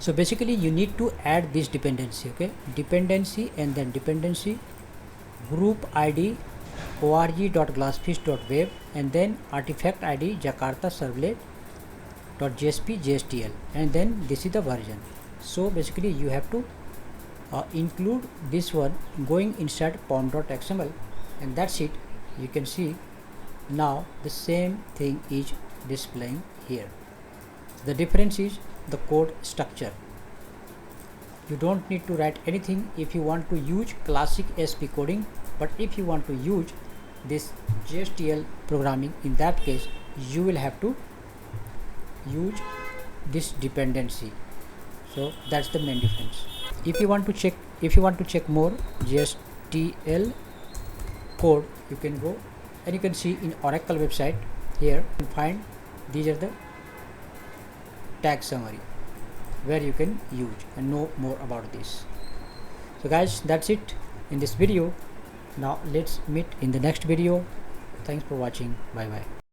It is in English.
So basically you need to add this dependency, okay, dependency and then dependency group id org.glassfish.web and then artifact id Jakarta servlet.jsp JSTL, and then this is the version. So basically you have to include this one going inside pom.xml, and that's it. You can see now the same thing is displaying here. The difference is the code structure. You don't need to write anything if you want to use classic SP coding, but if you want to use this JSTL programming, in that case you will have to use this dependency. So that's the main difference. If you want to check more JSTL code, you can go and you can see in Oracle website. Here you can find these are the tag summary where you can use and know more about this. So guys, that's it in this video. Now let's meet in the next video. Thanks for watching. Bye bye.